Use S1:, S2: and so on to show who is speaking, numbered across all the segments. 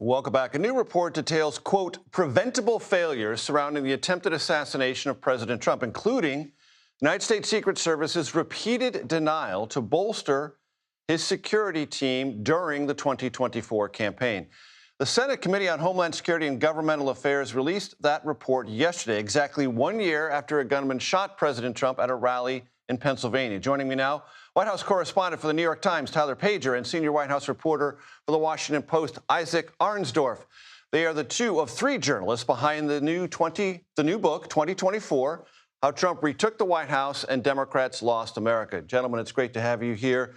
S1: Welcome back. A new report details, quote, preventable failures surrounding the attempted assassination of President Trump, including United States Secret Service's repeated denial to bolster his security team during the 2024 campaign. The Senate Committee on Homeland Security and Governmental Affairs released that report yesterday, exactly 1 year after a gunman shot President Trump at a rally in Pennsylvania. Joining me now, White House correspondent for the New York Times, Tyler Pager, and senior White House reporter for the Washington Post, Isaac Arnsdorf. They are the two of three journalists behind the new book, 2024, How Trump Retook the White House and Democrats Lost America. Gentlemen, it's great to have you here.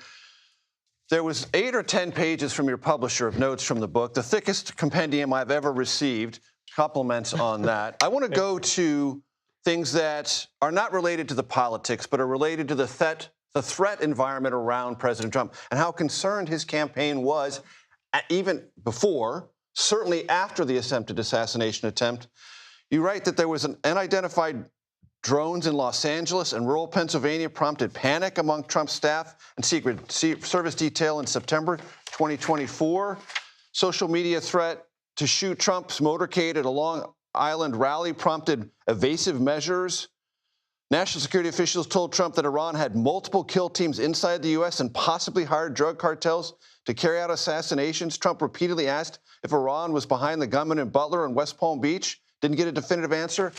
S1: There was 8 or 10 pages from your publisher of notes from the book, the thickest compendium I've ever received. Compliments on that. I want to go to things that are not related to the politics, but are related to the threat environment around President Trump and how concerned his campaign was even before, certainly after the attempted assassination attempt. You write that there was an unidentified drones in Los Angeles and rural Pennsylvania prompted panic among Trump's staff and Secret Service detail in September 2024. Social media threat to shoot Trump's motorcade at a Long Island rally prompted evasive measures. National security officials told Trump that Iran had multiple kill teams inside the U.S. and possibly hired drug cartels to carry out assassinations. Trump repeatedly asked if Iran was behind the gunman in Butler and West Palm Beach. Didn't get a definitive answer.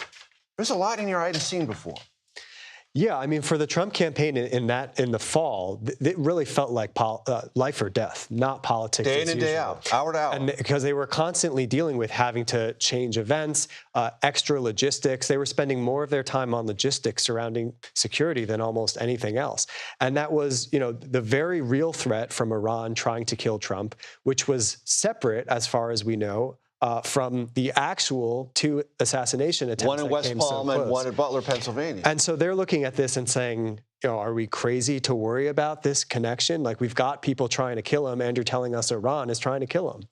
S1: There's a lot in here I hadn't seen before.
S2: Yeah, I mean, for the Trump campaign in the fall, it really felt like life or death, not politics.
S1: Day in and day out, hour to hour.
S2: And because they were constantly dealing with having to change events, extra logistics. They were spending more of their time on logistics surrounding security than almost anything else. And that was, the very real threat from Iran trying to kill Trump, which was separate, as far as we know, from the actual 2 assassination attempts.
S1: One in West Palm and one in Butler, Pennsylvania.
S2: And so they're looking at this and saying, are we crazy to worry about this connection? Like, we've got people trying to kill him, and you're telling us Iran is trying to kill him.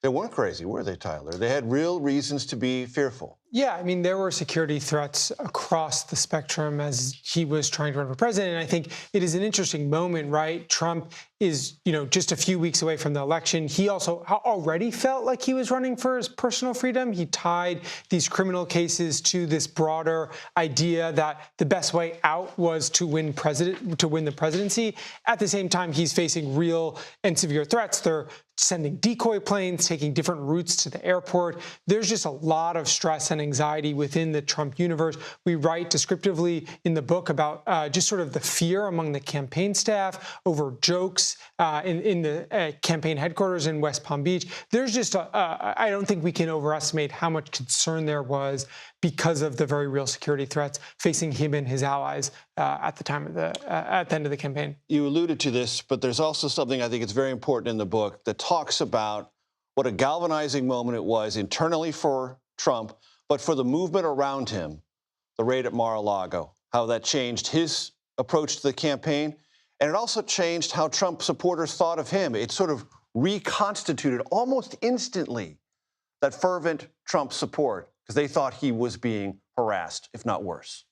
S1: They weren't crazy, were they, Tyler? They had real reasons to be fearful.
S3: Yeah, I mean, there were security threats across the spectrum as he was trying to run for president. And I think it is an interesting moment, right? Trump is, just a few weeks away from the election. He also already felt like he was running for his personal freedom. He tied these criminal cases to this broader idea that the best way out was to win the presidency. At the same time, he's facing real and severe threats. They're sending decoy planes, taking different routes to the airport. There's just a lot of stress and anxiety within the Trump universe. We write descriptively in the book about just sort of the fear among the campaign staff over jokes in the campaign headquarters in West Palm Beach. There's just, I don't think we can overestimate how much concern there was because of the very real security threats facing him and his allies at the end of the campaign.
S1: You alluded to this, but there's also something I think it's very important in the book that talks about what a galvanizing moment it was internally for Trump, but for the movement around him, the raid at Mar-a-Lago, how that changed his approach to the campaign. And it also changed how Trump supporters thought of him. It sort of reconstituted almost instantly that fervent Trump support because they thought he was being harassed, if not worse.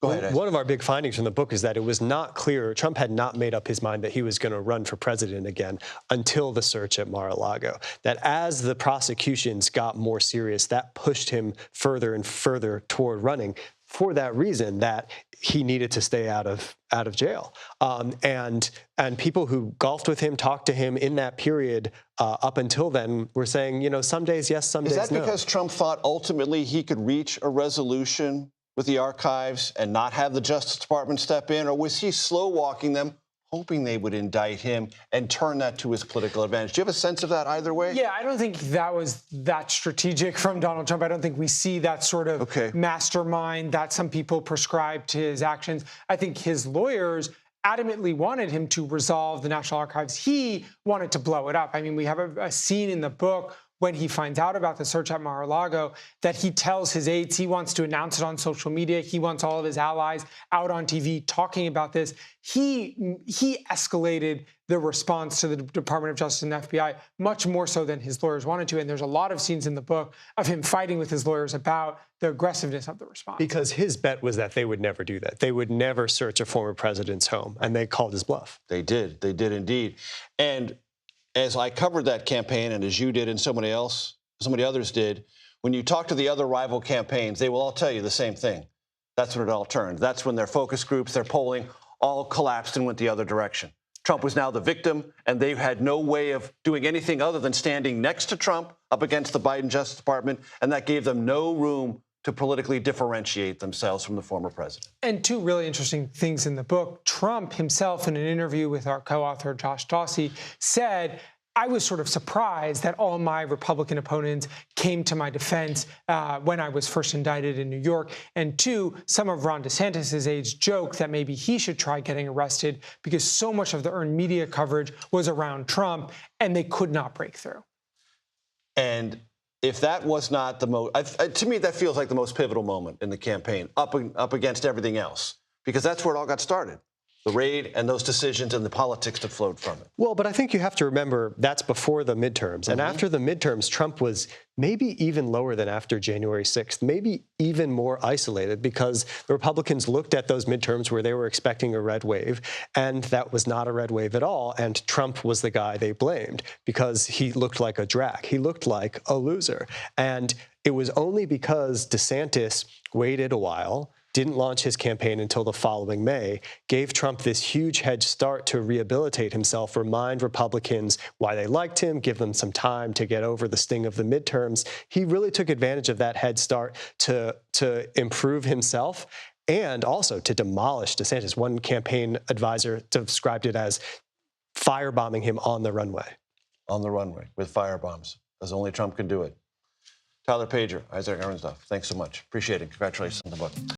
S1: Go ahead.
S2: One of our big findings from the book is that it was not clear, Trump had not made up his mind that he was going to run for president again until the search at Mar-a-Lago. That as the prosecutions got more serious, that pushed him further and further toward running for that reason, that he needed to stay out of jail. And people who golfed with him, talked to him in that period up until then were saying, some days yes, some days no.
S1: Is that because Trump thought ultimately he could reach a resolution with the archives and not have the Justice Department step in? Or was he slow walking them, hoping they would indict him and turn that to his political advantage? Do you have a sense of that either way?
S3: Yeah, I don't think that was that strategic from Donald Trump. I don't think we see that sort of mastermind that some people prescribe to his actions. I think his lawyers adamantly wanted him to resolve the National Archives. He wanted to blow it up. I mean, we have a scene in the book when he finds out about the search at Mar-a-Lago that he tells his aides he wants to announce it on social media. He wants all of his allies out on TV talking about this. He escalated the response to the Department of Justice and FBI much more so than his lawyers wanted to. And there's a lot of scenes in the book of him fighting with his lawyers about the aggressiveness of the response.
S2: Because his bet was that they would never do that. They would never search a former president's home, and they called his bluff.
S1: They did. They did indeed. And as I covered that campaign, and as you did and so many others did, when you talk to the other rival campaigns, they will all tell you the same thing. That's when it all turned. That's when their focus groups, their polling, all collapsed and went the other direction. Trump was now the victim, and they had no way of doing anything other than standing next to Trump up against the Biden Justice Department, and that gave them no room to politically differentiate themselves from the former president.
S3: And two really interesting things in the book. Trump himself, in an interview with our co-author Josh Dawsey, said, I was sort of surprised that all my Republican opponents came to my defense when I was first indicted in New York. And two, some of Ron DeSantis' aides joked that maybe he should try getting arrested because so much of the earned media coverage was around Trump and they could not break through.
S1: And if that was not the most, to me, that feels like the most pivotal moment in the campaign, up against everything else, because that's where it all got started. The raid and those decisions and the politics that flowed from it.
S2: Well, but I think you have to remember that's before the midterms. And after the midterms, Trump was maybe even lower than after January 6th, maybe even more isolated, because the Republicans looked at those midterms where they were expecting a red wave, and that was not a red wave at all. And Trump was the guy they blamed because he looked like a drag. He looked like a loser. And it was only because DeSantis waited a while, didn't launch his campaign until the following May, gave Trump this huge head start to rehabilitate himself, remind Republicans why they liked him, give them some time to get over the sting of the midterms. He really took advantage of that head start to improve himself and also to demolish DeSantis. One campaign advisor described it as firebombing him on the runway.
S1: On the runway with firebombs, as only Trump can do it. Tyler Pager, Isaac Arnsdorf, thanks so much. Appreciate it. Congratulations on the book.